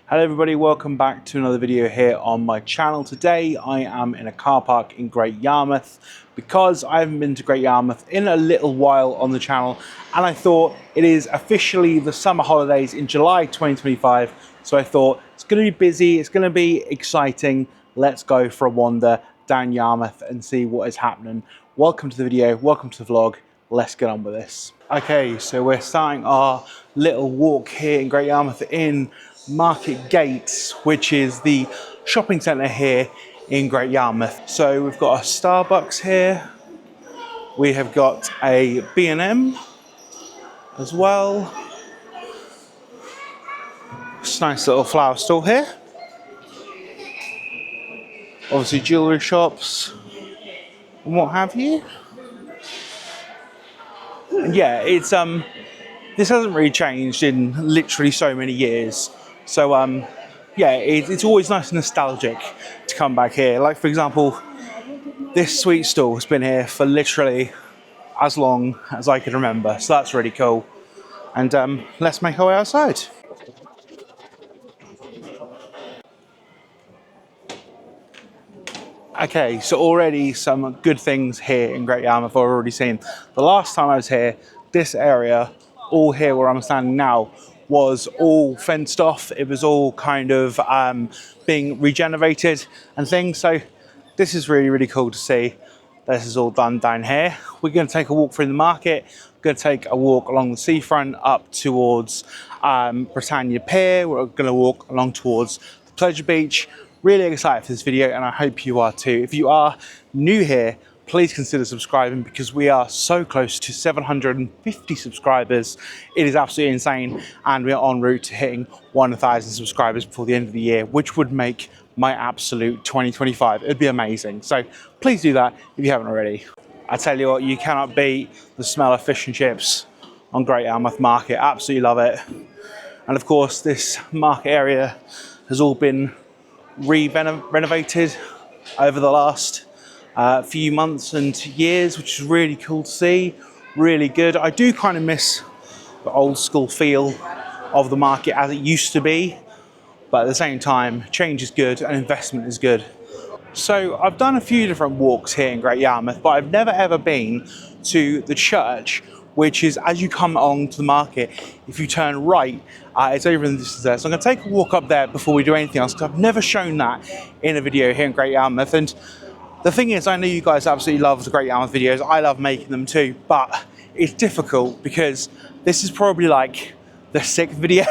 Hello everybody, welcome back to another video here on my channel. Today I am in a car park in Great Yarmouth because I haven't been to Great Yarmouth in a little while on the channel, and I thought it is officially the summer holidays in July 2025, so I thought it's going to be busy, it's going to be exciting. Let's go for a wander down Yarmouth and see what is happening. Welcome to the video, welcome to the vlog, let's get on with this. Okay, so we're starting our little walk here in Great Yarmouth in Market Gates, which is the shopping centre here in Great Yarmouth. So we've got a Starbucks here, we have got a B&M as well. It's a nice little flower store here. Obviously jewellery shops and what have you. And yeah, it's this hasn't really changed in literally so many years. So yeah, it's always nice and nostalgic to come back here. Like for example, this sweet stall has been here for literally as long as I can remember. So that's really cool. And let's make our way outside. Okay, so already some good things here in Great Yarmouth I've already seen. The last time I was here, this area, all here where I'm standing now, was all fenced off. It was all kind of being regenerated and things. So this is really, really cool to see. This is all done down here. We're going to take a walk through the market. We're going to take a walk along the seafront up towards Britannia Pier. We're going to walk along towards the Pleasure Beach. Really excited for this video, and I hope you are too. If you are new here, please consider subscribing because we are so close to 750 subscribers. It is absolutely insane, and we are en route to hitting 1,000 subscribers before the end of the year, which would make my absolute 2025. It'd be amazing. So please do that if you haven't already. I tell you what, you cannot beat the smell of fish and chips on Great Yarmouth Market. Absolutely love it. And of course, this market area has all been renovated over the last few months and years, which is really cool to see. Really good. I do kind of miss the old school feel of the market as it used to be, but at the same time, change is good and investment is good. So I've done a few different walks here in Great Yarmouth, but I've never ever been to the church, which is as you come along to the market, if you turn right, it's over in the distance there. So I'm going to take a walk up there before we do anything else, because I've never shown that in a video here in Great Yarmouth. And the thing is, I know you guys absolutely love the Great Yarmouth videos. I love making them too, but it's difficult because this is probably like the 6th video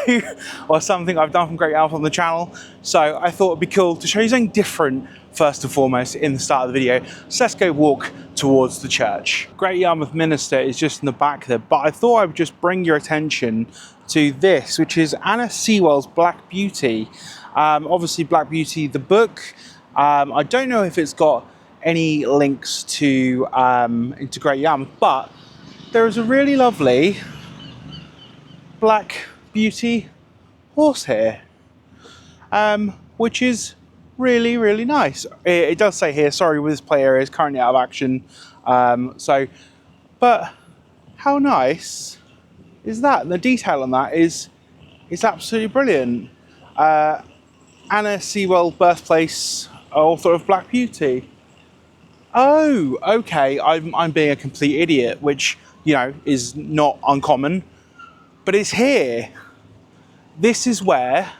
or something I've done from Great Yarmouth on the channel. So I thought it'd be cool to show you something different first and foremost in the start of the video. So let's go walk towards the church. Great Yarmouth Minster is just in the back there, but I thought I would just bring your attention to this, which is Anna Sewell's Black Beauty. Obviously Black Beauty, the book. I don't know if it's got any links to into Great Yarmouth, but there is a really lovely Black Beauty horse here, which is really, really nice. It does say here, sorry, with this play area is currently out of action. But how nice is that? And the detail on that is absolutely brilliant. Anna Sewell, birthplace, author of Black Beauty. Oh, okay, I'm being a complete idiot, which, you know, is not uncommon, but it's here. This is where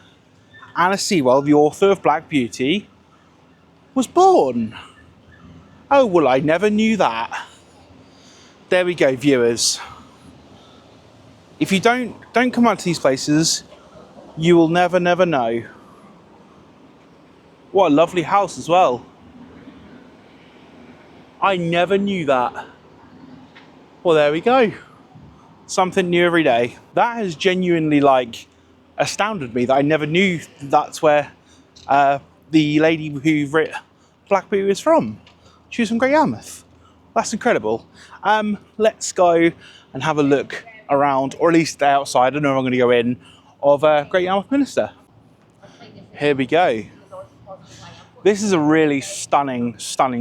Anna Sewell, the author of Black Beauty, was born. Oh, well, I never knew that. There we go, viewers. If you don't come out to these places, you will never know. What a lovely house as well. I never knew that. Well, there we go. Something new every day. That has genuinely like astounded me that I never knew that's where the lady who wrote Black Beauty was from. She was from Great Yarmouth. That's incredible. Let's go and have a look around, or at least outside, I don't know if I'm going to go in, of Great Yarmouth Minster. Here we go. This is a really stunning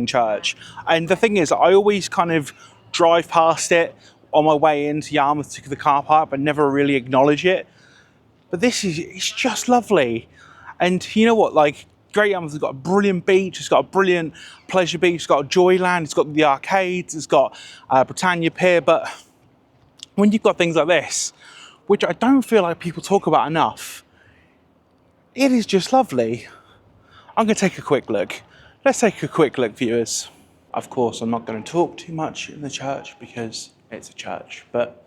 church. And the thing is, I always kind of drive past it on my way into Yarmouth to the car park, but never really acknowledge it. But this is, it's just lovely. And you know what, like, Great Yarmouth has got a brilliant beach, it's got a brilliant pleasure beach, it's got a Joyland, it's got the arcades, it's got Britannia Pier. But when you've got things like this, which I don't feel like people talk about enough, it is just lovely. I'm going to take a quick look. Let's take a quick look, viewers. Of course, I'm not going to talk too much in the church because it's a church, but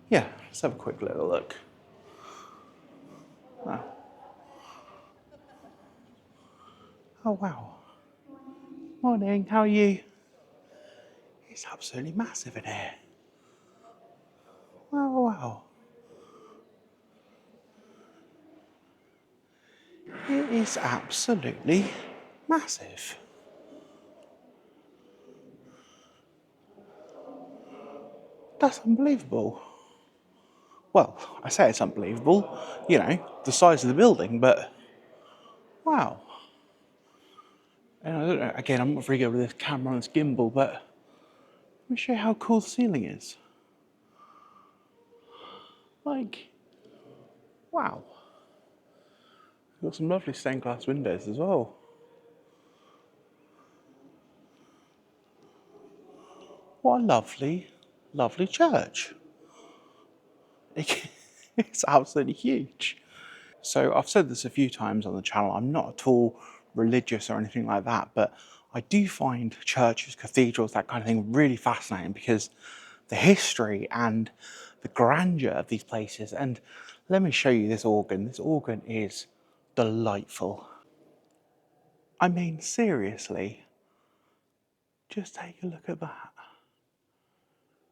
yeah, let's have a quick little look. Wow. Oh, wow. Morning, how are you? It's absolutely massive in here. Wow, wow. It is absolutely massive. That's unbelievable. Well, I say it's unbelievable, you know, the size of the building, but wow. And I don't know, again, I'm not very good with this camera and this gimbal, but let me show you how cool the ceiling is. Like, wow. Got some lovely stained glass windows as well. What a lovely, lovely church. It's absolutely huge. So I've said this a few times on the channel, I'm not at all religious or anything like that, but I do find churches, cathedrals, that kind of thing really fascinating because the history and the grandeur of these places. And let me show you this organ. This organ is delightful. I mean, seriously, just take a look at that.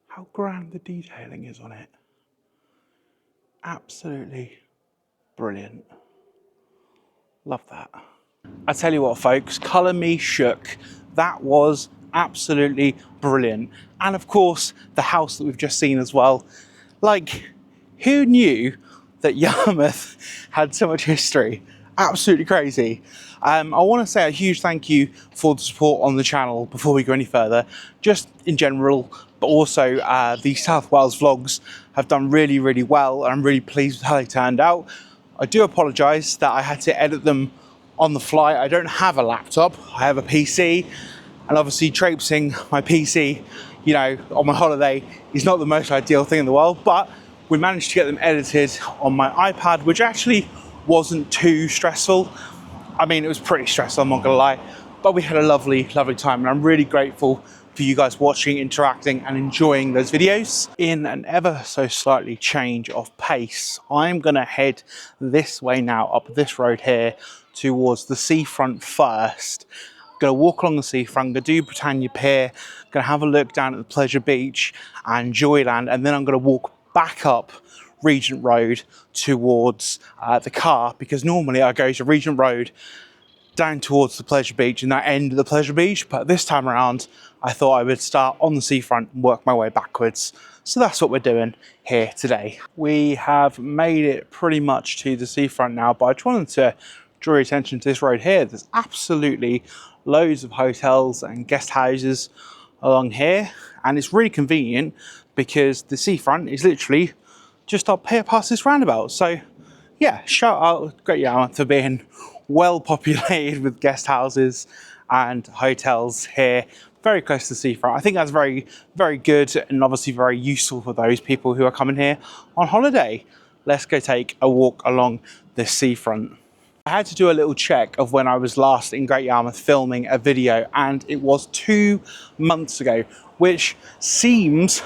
How grand the detailing is on it. Absolutely brilliant. Love that. I tell you what, folks, colour me shook. That was absolutely brilliant. And of course, the house that we've just seen as well. Like, who knew that Yarmouth had so much history? Absolutely crazy. I want to say a huge thank you for the support on the channel before we go any further, just in general, but also the South Wales vlogs have done really, really well, and I'm really pleased with how they turned out. I do apologise that I had to edit them on the fly. I don't have a laptop, I have a PC, and obviously traipsing my PC, you know, on my holiday is not the most ideal thing in the world, but we managed to get them edited on my iPad, which actually wasn't too stressful. I mean, it was pretty stressful, I'm not gonna lie, but we had a lovely, lovely time, and I'm really grateful for you guys watching, interacting, and enjoying those videos. In an ever so slightly change of pace, I'm gonna head this way now, up this road here, towards the seafront first. Gonna walk along the seafront, gonna do Britannia Pier, gonna have a look down at the Pleasure Beach and Joyland, and then I'm gonna walk back up Regent Road towards the car, because normally I go to Regent Road down towards the Pleasure Beach and that end of the Pleasure Beach, but this time around I thought I would start on the seafront and work my way backwards. So that's what we're doing here today. We have made it pretty much to the seafront now, but I just wanted to draw your attention to this road here. There's absolutely loads of hotels and guest houses along here, and it's really convenient because the seafront is literally just up here past this roundabout. So yeah, shout out Great Yarmouth for being well populated with guest houses and hotels here, very close to the seafront. I think that's very, very good, and obviously very useful for those people who are coming here on holiday. Let's go take a walk along the seafront. I had to do a little check of when I was last in Great Yarmouth filming a video, and it was 2 months ago, which seems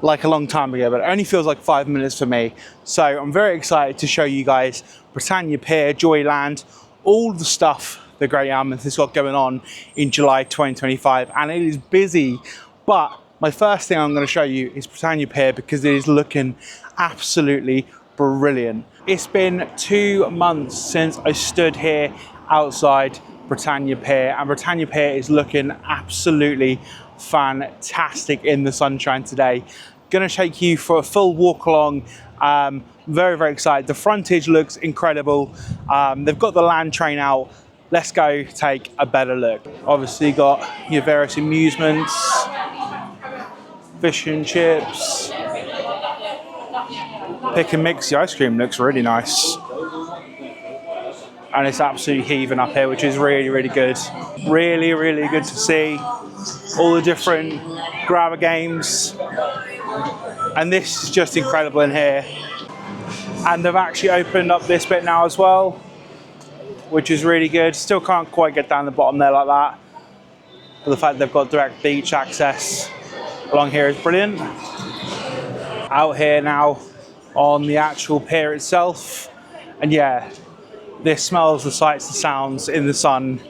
like a long time ago, but it only feels like 5 minutes for me. So I'm very excited to show you guys Britannia Pier, Joyland, all the stuff that Great Yarmouth has got going on in July 2025, and it is busy. But my first thing I'm going to show you is Britannia Pier, because it is looking absolutely brilliant. It's been 2 months since I stood here outside Britannia Pier, and Britannia Pier is looking absolutely fantastic in the sunshine today. Gonna take you for a full walk along. Very, very excited. The frontage looks incredible. They've got the land train out. Let's go take a better look. Obviously got your various amusements, fish and chips, Pick and mix. The ice cream looks really nice. And it's absolutely heaving up here, which is really, really good. Really, really good to see all the different grabber games. And this is just incredible in here. And they've actually opened up this bit now as well, which is really good. Still can't quite get down the bottom there like that. But the fact they've got direct beach access along here is brilliant. Out here now on the actual pier itself. And yeah, this smells, the sights, the sounds in the sun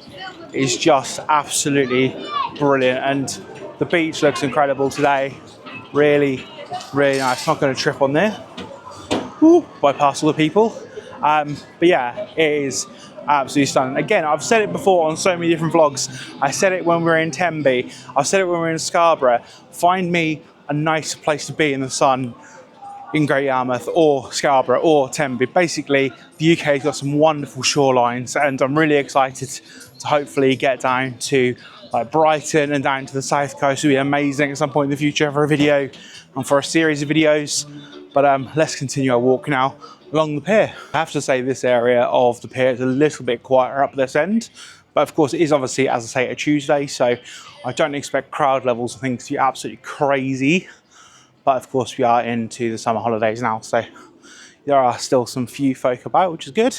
is just absolutely brilliant. And the beach looks incredible today. Really, really nice. Not going to trip on there. Ooh, bypass all the people. But yeah, it is absolutely stunning. Again, I've said it before on so many different vlogs. I said it when we were in Tenby. I've said it when we were in Scarborough. Find me a nice place to be in the sun in Great Yarmouth or Scarborough or Tenby. Basically, the UK's got some wonderful shorelines, and I'm really excited to hopefully get down to like Brighton and down to the south coast. It would be amazing at some point in the future for a video and for a series of videos. But let's continue our walk now along the pier. I have to say this area of the pier is a little bit quieter up this end, but of course it is obviously, as I say, a Tuesday, so I don't expect crowd levels and things to be absolutely crazy. But of course we are into the summer holidays now, so there are still some few folk about, which is good.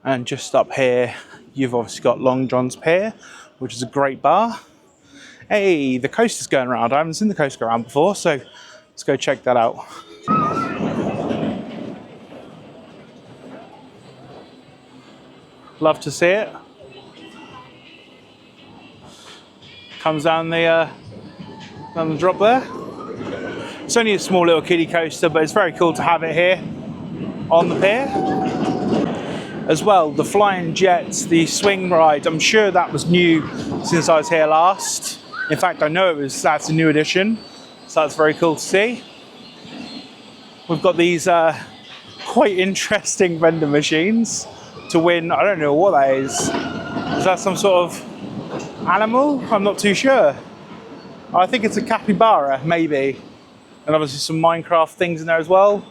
And just up here, you've obviously got Long John's Pier, which is a great bar. Hey, the coast is going around. I haven't seen the coast go around before, so let's go check that out. Love to see it. Comes down the drop there. It's only a small little kiddie coaster, but it's very cool to have it here on the pier. As well, the flying jets, the swing ride, I'm sure that was new since I was here last. In fact, I know that's a new addition, so that's very cool to see. We've got these quite interesting vending machines to win. I don't know what that is. Is that some sort of animal? I'm not too sure. I think it's a capybara, maybe. And obviously some Minecraft things in there as well.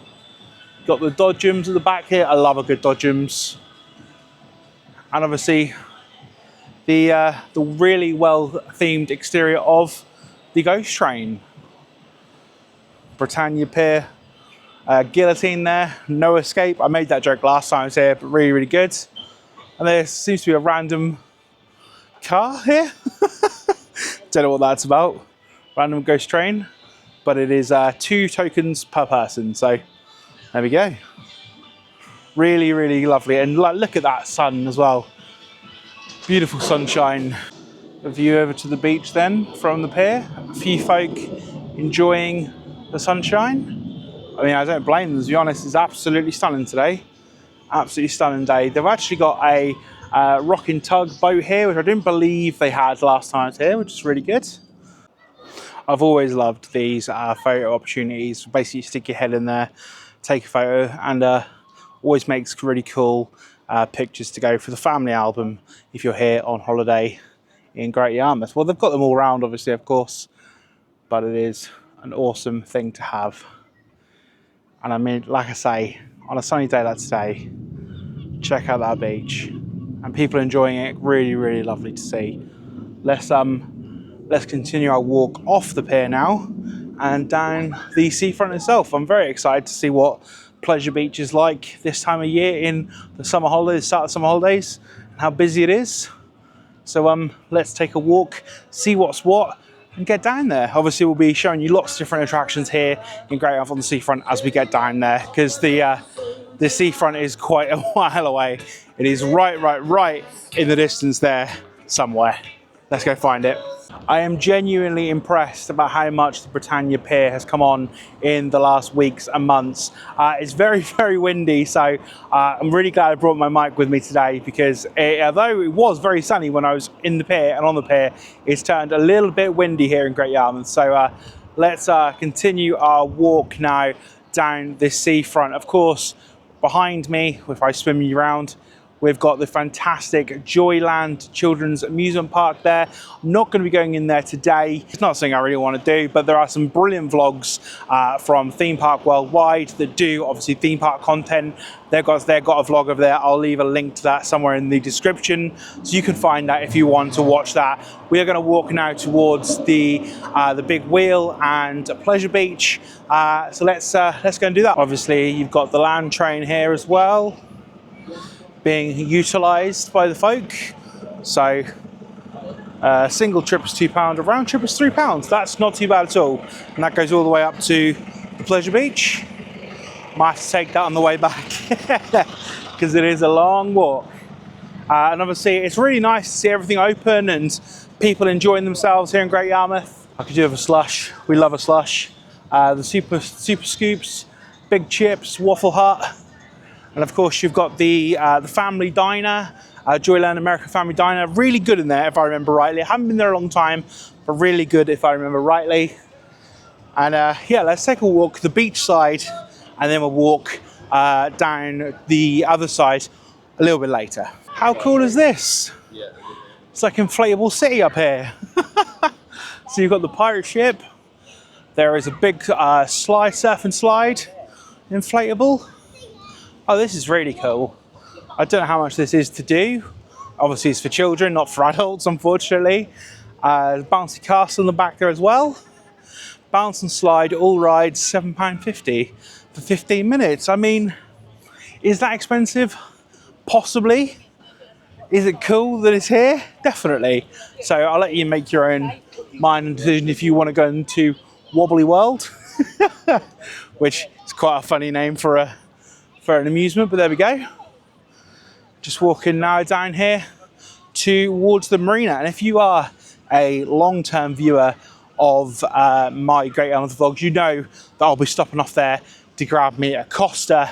Got the dodgems at the back here. I love a good dodgems. And obviously the really well themed exterior of the ghost train. Britannia Pier, guillotine there, no escape. I made that joke last time I was here, but really, really good. And there seems to be a random car here. Don't know what that's about. Random ghost train. But it is 2 tokens per person, so there we go. Really, really lovely. And look at that sun as well. Beautiful sunshine. A view over to the beach then from the pier. A few folk enjoying the sunshine. I mean, I don't blame them, to be honest. It's absolutely stunning today. Absolutely stunning day. They've actually got a rocking tug boat here, which I didn't believe they had last time I was here, which is really good. I've always loved these photo opportunities. Basically, stick your head in there, take a photo, and always makes really cool pictures to go for the family album if you're here on holiday in Great Yarmouth. Well, they've got them all around, obviously, of course, but it is an awesome thing to have. And I mean, like I say, on a sunny day like today, check out that beach, and people enjoying it. Really, really lovely to see. Let's continue our walk off the pier now and down the seafront itself. I'm very excited to see what Pleasure Beach is like this time of year in the summer holidays, start of summer holidays, and how busy it is. So let's take a walk, see what's what, and get down there. Obviously, we'll be showing you lots of different attractions here in Great Yarmouth on the seafront as we get down there, because the seafront is quite a while away. It is right in the distance there somewhere. Let's go find it. I am genuinely impressed about how much the Britannia Pier has come on in the last weeks and months. It's very, very windy, so I'm really glad I brought my mic with me today, because although it was very sunny when I was in the pier and on the pier, it's turned a little bit windy here in Great Yarmouth. So let's continue our walk now down this seafront. Of course, behind me, if I swim you around, We've got the fantastic Joyland Children's Amusement Park there. I'm not going to be going in there today. It's not something I really want to do, but there are some brilliant vlogs from Theme Park Worldwide that do obviously theme park content. They've got a vlog over there. I'll leave a link to that somewhere in the description, so you can find that if you want to watch that. We are going to walk now towards the big wheel and Pleasure Beach. So let's go and do that. Obviously, you've got the land train here as well, being utilised by the folk. So single trip is £2, a round trip is £3. That's not too bad at all. And that goes all the way up to the Pleasure Beach. Might have to take that on the way back because it is a long walk. And obviously it's really nice to see everything open and people enjoying themselves here in Great Yarmouth. I could do with a slush. We love a slush. The super scoops, big chips, Waffle Hut. And of course you've got the family diner, Joyland American Family Diner. Really good in there if I remember rightly. I haven't been there a long time, but really good if I remember rightly. And yeah, let's take a walk the beach side, and then we'll walk down the other side a little bit later. How cool is this? It's like inflatable city up here. So you've got the pirate ship. There is a big surf and slide, inflatable. Oh, this is really cool. I don't know how much this is to do. Obviously it's for children, not for adults, unfortunately. Bouncy castle in the back there as well. Bounce and slide, all rides, £7.50 for 15 minutes. I mean, is that expensive? Possibly. Is it cool that it's here? Definitely. So I'll let you make your own mind and decision if you want to go into Wobbly World, which is quite a funny name for an amusement, but there we go. Just walking now down here towards the marina. And if you are a long-term viewer of my Great Yarmouth vlogs, you know that I'll be stopping off there to grab me a Costa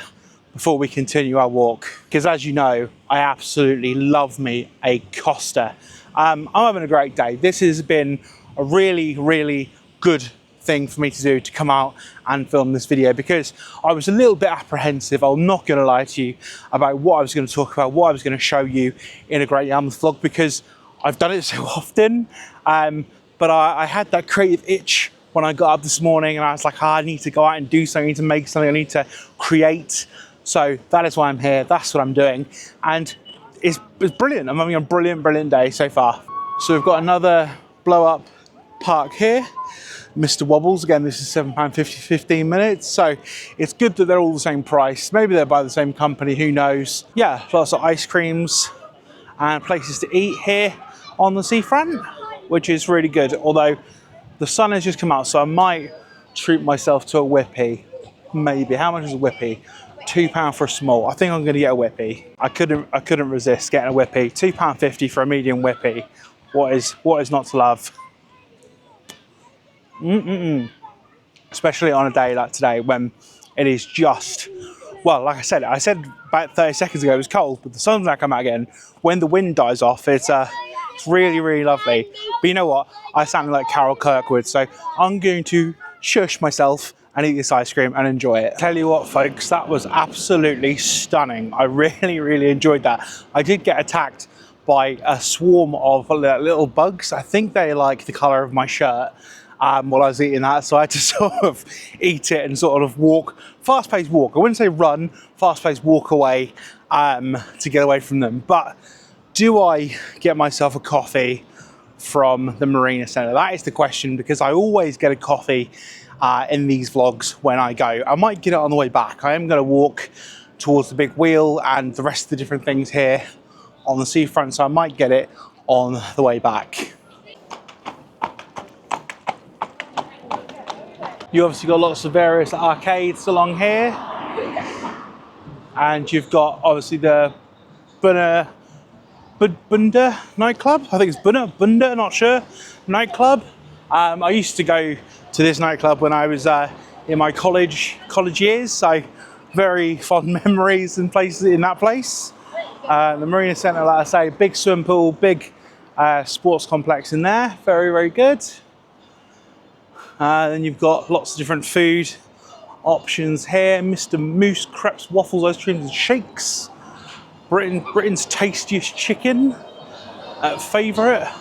before we continue our walk. Because as you know, I absolutely love me a Costa. I'm having a great day. This has been a really, really good thing for me to do, to come out and film this video, because I was a little bit apprehensive, I'm not going to lie to you, about what I was going to talk about, what I was going to show you in a Great Yarmouth vlog, because I've done it so often. But I had that creative itch when I got up this morning, and I was like, I need to go out and do something, I need to make something, I need to create. So that is why I'm here, that's what I'm doing. And it's brilliant, I'm having a brilliant day so far. So we've got another blow up park here. Mr. Wobbles, again, this is £7.50 15 minutes. So it's good that they're all the same price. Maybe they're by the same company, who knows? Yeah, lots of ice creams and places to eat here on the seafront, which is really good. Although the sun has just come out, so I might treat myself to a whippy. Maybe. How much is a whippy? £2 for a small. I think I'm going to get a whippy. I couldn't resist getting a whippy. £2.50 for a medium whippy. What is not to love? Especially on a day like today when it is just, well, like I said about 30 seconds ago it was cold, but the sun's now come out again. When the wind dies off, it's really, really lovely. But you know what? I sound like Carol Kirkwood, so I'm going to shush myself and eat this ice cream and enjoy it. Tell you what, folks, that was absolutely stunning. I really, really enjoyed that. I did get attacked by a swarm of little bugs. I think they like the colour of my shirt. While I was eating that, so I had to sort of eat it and sort of walk, fast-paced walk. I wouldn't say run, fast-paced walk away to get away from them. But do I get myself a coffee from the Marina Centre? That is the question, because I always get a coffee in these vlogs when I go. I might get it on the way back. I am going to walk towards the big wheel and the rest of the different things here on the seafront, so I might get it on the way back. You obviously got lots of various arcades along here, and you've got obviously the Bunda nightclub. I think it's Bunda, not sure, nightclub. I used to go to this nightclub when I was in my college years, so very fond memories and places in that place. The Marina Centre, like I say, big swimming pool, big sports complex in there, very, very good. Then you've got lots of different food options here. Mr. Moose, crepes, waffles, ice creams and shakes. Britain's tastiest chicken favourite.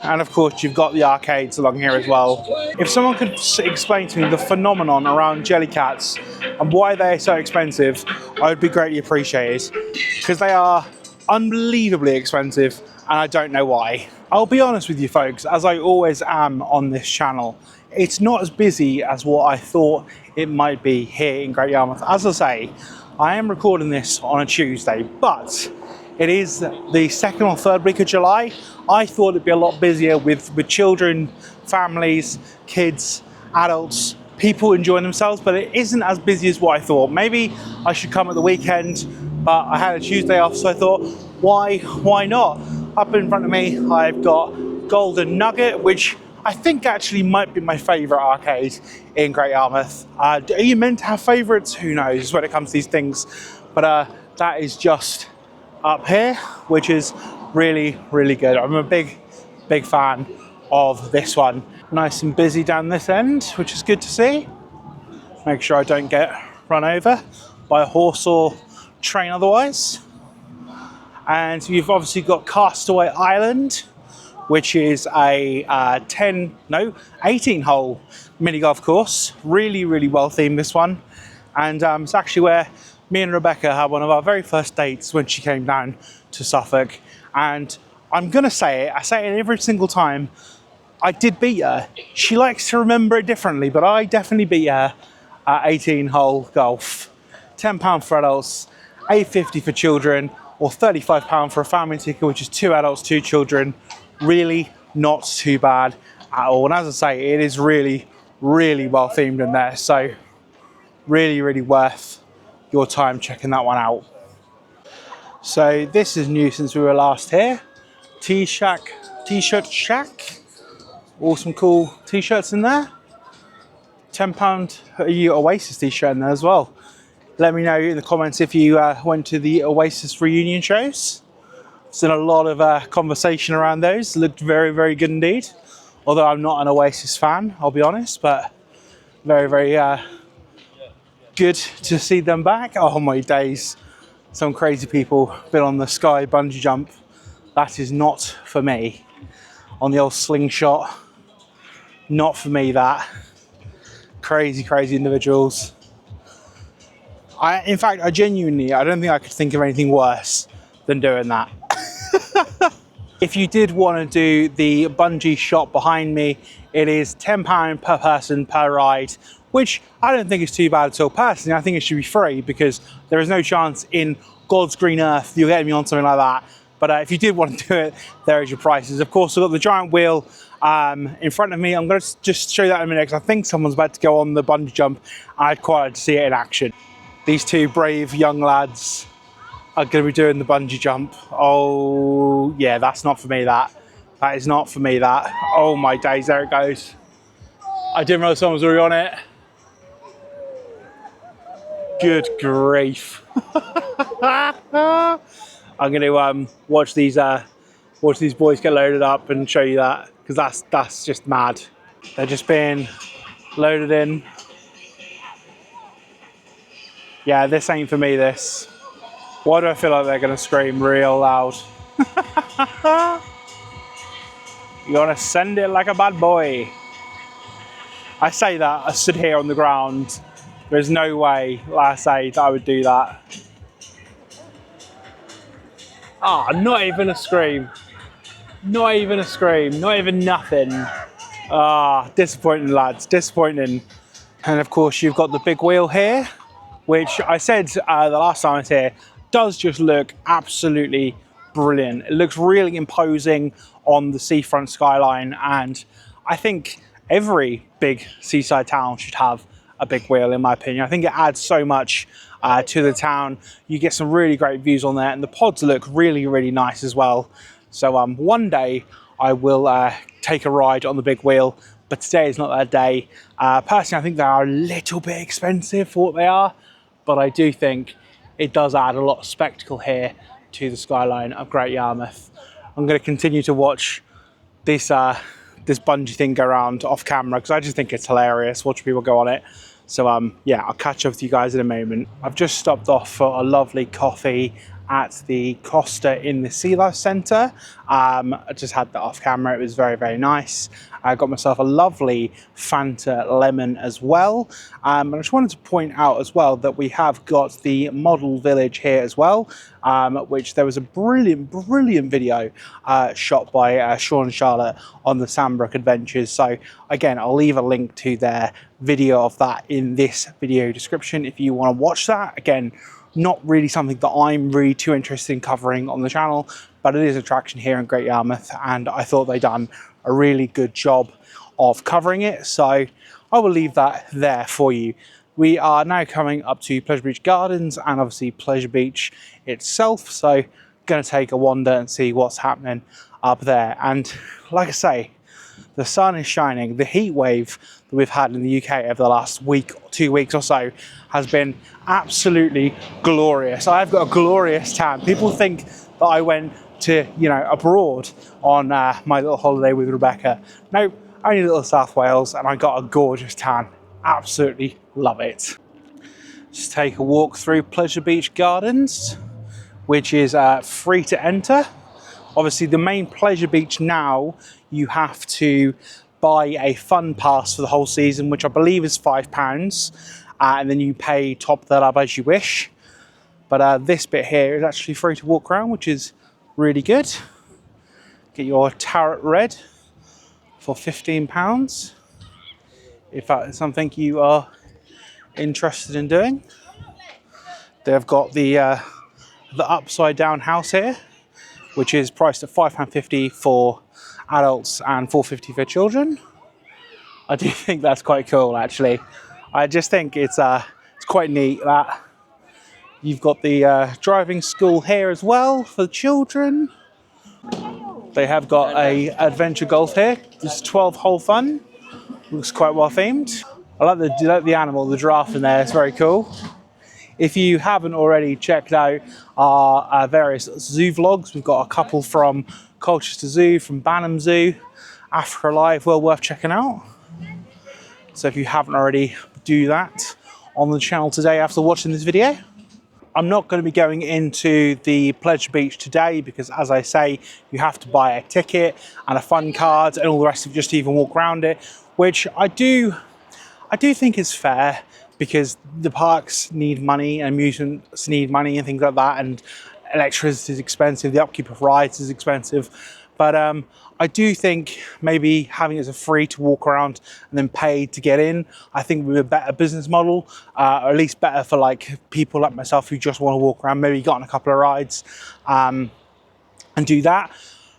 And of course you've got the arcades along here as well. If someone could explain to me the phenomenon around Jellycats and why they're so expensive, I would be greatly appreciated, because they are unbelievably expensive and I don't know why. I'll be honest with you folks, as I always am on this channel, it's not as busy as what I thought it might be here in Great Yarmouth. As I say, I am recording this on a Tuesday, but it is the second or third week of July. I thought it'd be a lot busier with children, families, kids, adults, people enjoying themselves, but it isn't as busy as what I thought. Maybe I should come at the weekend, but I had a Tuesday off, so I thought, why not? Up in front of me, I've got Golden Nugget, which I think actually might be my favourite arcade in Great Yarmouth. Are you meant to have favourites? Who knows when it comes to these things, but that is just up here, which is really, really good. I'm a big fan of this one. Nice and busy down this end, which is good to see. Make sure I don't get run over by a horse or train otherwise. And you've obviously got Castaway Island, which is a 18 hole mini golf course. Really, really well themed, this one. And it's actually where me and Rebecca had one of our very first dates when she came down to Suffolk. And I'm gonna say it, I say it every single time, I did beat her. She likes to remember it differently, but I definitely beat her at 18 hole golf. £10 for adults, £8.50 for children, or £35 for a family ticket, which is 2 adults, 2 children. Really not too bad at all. And as I say, it is really, really well themed in there. So really, really worth your time checking that one out. So this is new since we were last here. T-shirt shack. Awesome, cool t-shirts in there. £10 Oasis t-shirt in there as well. Let me know in the comments if you went to the Oasis reunion shows. There's been a lot of conversation around those. Looked very, very good indeed. Although I'm not an Oasis fan, I'll be honest, but very, very good to see them back. Oh my days. Some crazy people been on the sky bungee jump. That is not for me. On the old slingshot. Not for me, that. Crazy, crazy individuals. In fact, I don't think I could think of anything worse than doing that. If you did want to do the bungee shot behind me, it is £10 per person per ride, which I don't think is too bad at all. Personally, I think it should be free, because there is no chance in God's green earth you'll get me on something like that. But if you did want to do it, there is your prices. Of course, I've got the giant wheel in front of me. I'm going to just show you that in a minute, because I think someone's about to go on the bungee jump. I'd quite like to see it in action. These two brave young lads are going to be doing the bungee jump. Oh, yeah, that's not for me, that. That is not for me, that. Oh, my days, there it goes. I didn't realize someone was already on it. Good grief. I'm going to watch these boys get loaded up and show you that, because that's just mad. They're just being loaded in. Yeah, this ain't for me, this. Why do I feel like they're going to scream real loud? You want to send it like a bad boy. I say that, I stood here on the ground. There's no way, like I say, that I would do that. Ah, not even a scream. Not even a scream, not even nothing. Ah, disappointing, lads, disappointing. And of course, you've got the big wheel here, which I said the last time I was here, does just look absolutely brilliant. It looks really imposing on the seafront skyline, and I think every big seaside town should have a big wheel, in my opinion. I think it adds so much to the town. You get some really great views on there, and the pods look really, really nice as well. So one day I will take a ride on the big wheel, but today is not that day. Personally, I think they are a little bit expensive for what they are, but I do think it does add a lot of spectacle here to the skyline of Great Yarmouth. I'm going to continue to watch this bungee thing go around off camera, because I just think it's hilarious watching people go on it. So yeah, I'll catch up with you guys in a moment. I've just stopped off for a lovely coffee at the Costa in the Sea Life Centre. I just had that off camera. It was very, very nice. I got myself a lovely Fanta lemon as well. And I just wanted to point out as well that we have got the model village here as well, which there was a brilliant video shot by Sean and Charlotte on the Sanbrooke adventures. So again, I'll leave a link to their video of that in this video description if you want to watch that. Again, not really something that I'm really too interested in covering on the channel, but it is an attraction here in Great Yarmouth, and I thought they'd done a really good job of covering it. So I will leave that there for you. We are now coming up to Pleasure Beach Gardens and obviously Pleasure Beach itself. So going to take a wander and see what's happening up there. And like I say, the sun is shining. The heat wave that we've had in the UK over the last week, 2 weeks or so, has been absolutely glorious. I've got a glorious tan. People think that I went to, you know, abroad on my little holiday with Rebecca. No, only little South Wales, and I got a gorgeous tan. Absolutely love it. Just take a walk through Pleasure Beach Gardens, which is free to enter. Obviously, the main Pleasure Beach now, you have to buy a fun pass for the whole season, which I believe is £5, and then you pay top that up as you wish. But this bit here is actually free to walk around, which is really good. Get your Tarot Red for £15, if that is something you are interested in doing. They've got the upside down house here, which is priced at £5.50 for adults and £4.50 for children. I do think that's quite cool, actually. I just think it's quite neat that you've got the driving school here as well for the children. They have got a adventure golf here. It's 12-hole fun. Looks quite well themed. I like the animal, the giraffe in there. It's very cool. If you haven't already checked out our various zoo vlogs, we've got a couple from Colchester Zoo, from Banham Zoo, Africa Live, well worth checking out. So if you haven't already, do that on the channel today after watching this video. I'm not going to be going into the Pleasure Beach today because, as I say, you have to buy a ticket and a fun card and all the rest of it just to even walk around it, which I do think is fair, because the parks need money and amusements need money and things like that, and electricity is expensive, the upkeep of rides is expensive. But I do think maybe having it as a free to walk around and then pay to get in, I think would be a better business model, or at least better for like people like myself who just want to walk around, maybe get on a couple of rides and do that.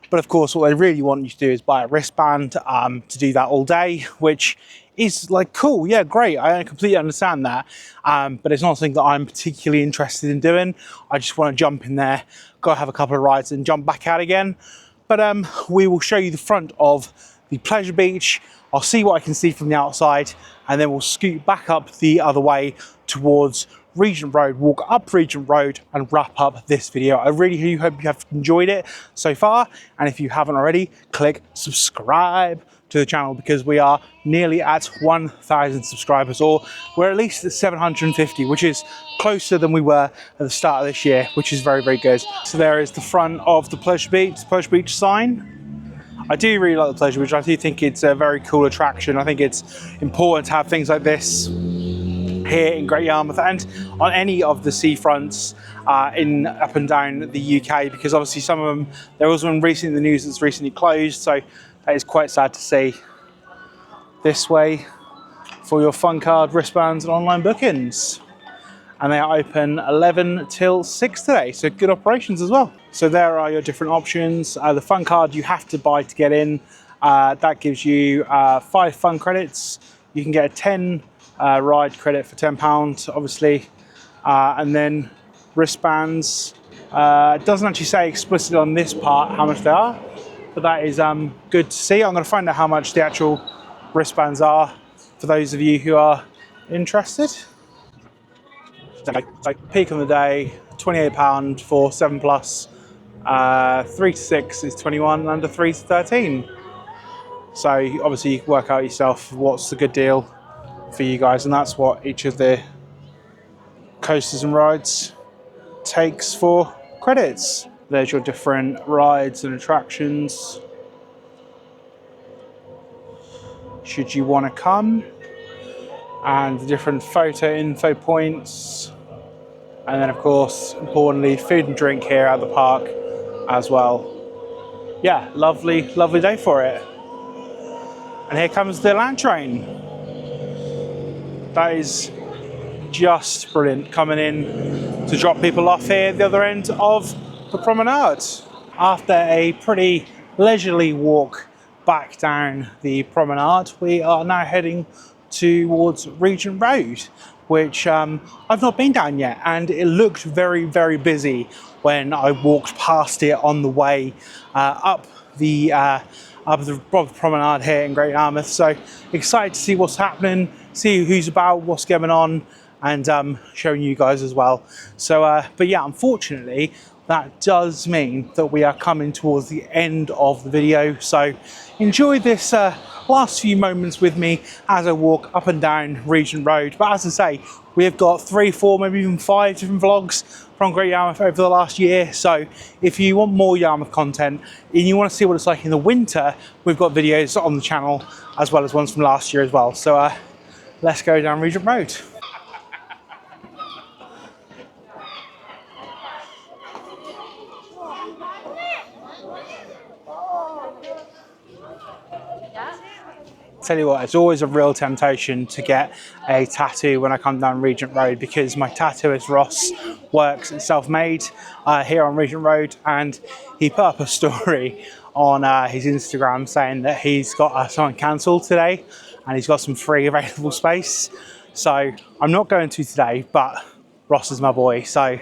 But of course, what they really want you to do is buy a wristband to do that all day, which is like, cool, yeah, great. I completely understand that. But it's not something that I'm particularly interested in doing. I just want to jump in there, go have a couple of rides and jump back out again. But we will show you the front of the Pleasure Beach. I'll see what I can see from the outside, and then we'll scoot back up the other way towards Regent Road, walk up Regent Road and wrap up this video. I really do hope you have enjoyed it so far. And if you haven't already, click subscribe to the channel, because we are nearly at 1,000 subscribers, or we're at least at 750, which is closer than we were at the start of this year, which is very, very good. So there is the front of the Pleasure Beach sign. I do really like the Pleasure Beach. I do think it's a very cool attraction. I think it's important to have things like this here in Great Yarmouth and on any of the seafronts up and down the UK, because obviously some of them, there was one recently in the news that's recently closed, so that is quite sad to see. This way for your fun card, wristbands and online bookings. And they are open 11 till 6 today, so good operations as well. So there are your different options. The fun card you have to buy to get in. That gives you 5 fun credits. You can get a 10 ride credit for £10, obviously. And then wristbands. It doesn't actually say explicitly on this part how much they are, but that is good to see. I'm going to find out how much the actual wristbands are for those of you who are interested. So peak on the day, £28 for 7+, 3 to 6 is 21, under 3 to 13. So obviously you can work out yourself what's the good deal for you guys, and that's what each of the coasters and rides takes for credits. There's your different rides and attractions should you want to come, and the different photo info points, and then of course importantly food and drink here at the park as well. Yeah, lovely day for it. And here comes the land train. That is just brilliant, coming in to drop people off here at the other end of the promenade. After a pretty leisurely walk back down the promenade, we are now heading towards Regent Road, which I've not been down yet, and it looked very busy when I walked past it on the way up the promenade here in Great Yarmouth. So excited to see what's happening, see who's about, what's going on, and showing you guys as well. So but yeah, unfortunately that does mean that we are coming towards the end of the video, so enjoy this last few moments with me as I walk up and down Regent Road. But as I say, we have got 3, 4, maybe even 5 different vlogs from Great Yarmouth over the last year. So if you want more Yarmouth content and you want to see what it's like in the winter, we've got videos on the channel as well as ones from last year as well. So let's go down Regent Road. Tell you what, it's always a real temptation to get a tattoo when I come down Regent Road, because my tattooist Ross works at Self-Made here on Regent Road, and he put up a story on his Instagram saying that he's got something cancelled today and he's got some free available space. So I'm not going to today, but Ross is my boy, so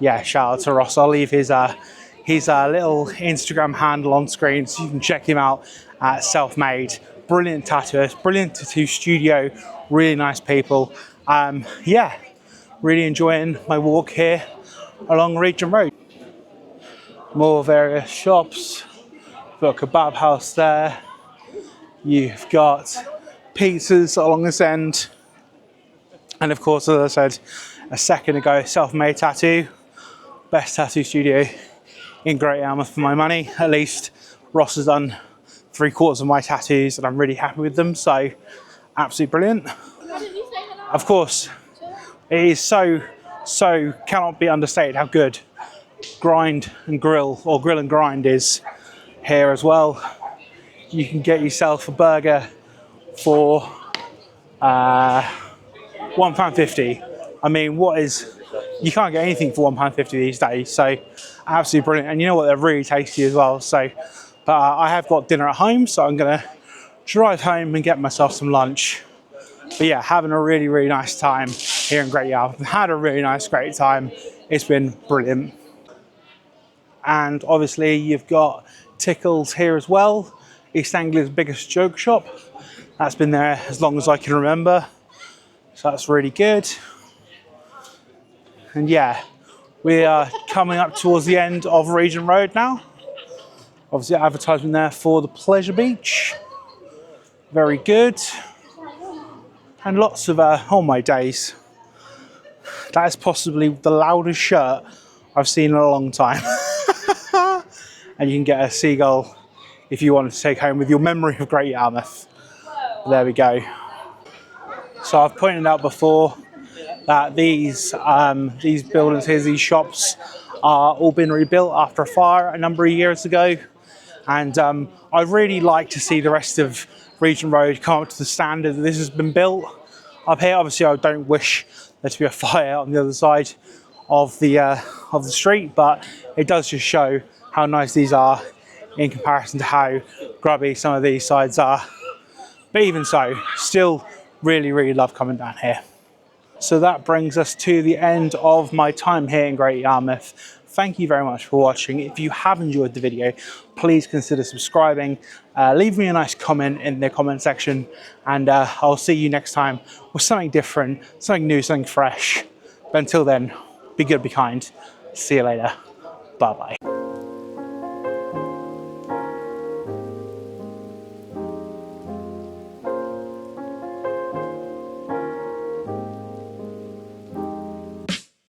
yeah, shout out to Ross. I'll leave his little Instagram handle on screen so you can check him out at Self-Made. Brilliant tattooist, brilliant tattoo studio, really nice people. Yeah, really enjoying my walk here along Regent Road. More various shops. Got a kebab house there. You've got pizzas along this end. And of course, as I said a second ago, Self-Made Tattoo. Best tattoo studio in Great Yarmouth for my money. At least Ross has done 3/4 of my tattoos and I'm really happy with them, so absolutely brilliant. Of course, it is so cannot be understated how good grind and grill, or grill and grind, is here as well. You can get yourself a burger for £1.50. I mean, you can't get anything for £1.50 these days, so absolutely brilliant. And you know what, they're really tasty as well. So but I have got dinner at home, so I'm gonna drive home and get myself some lunch. But yeah, having a really nice time here in Great Yarmouth. Had a really great time. It's been brilliant. And obviously you've got Tickles here as well, East Anglia's biggest joke shop. That's been there as long as I can remember, so that's really good. And yeah, we are coming up towards the end of Regent Road now. Obviously advertisement there for the Pleasure Beach. Very good. And lots of, oh my days. That is possibly the loudest shirt I've seen in a long time. And you can get a seagull if you want to take home with your memory of Great Yarmouth. There we go. So I've pointed out before that these buildings here, these shops, are all been rebuilt after a fire a number of years ago. And I'd really like to see the rest of Regent Road come up to the standard that this has been built up here. Obviously, I don't wish there to be a fire on the other side of the street, but it does just show how nice these are in comparison to how grubby some of these sides are. But even so, still really love coming down here. So that brings us to the end of my time here in Great Yarmouth. Thank you very much for watching. If you have enjoyed the video, please consider subscribing. Leave me a nice comment in the comment section, and I'll see you next time with something different, something new, something fresh. But until then, be good, be kind. See you later. Bye-bye.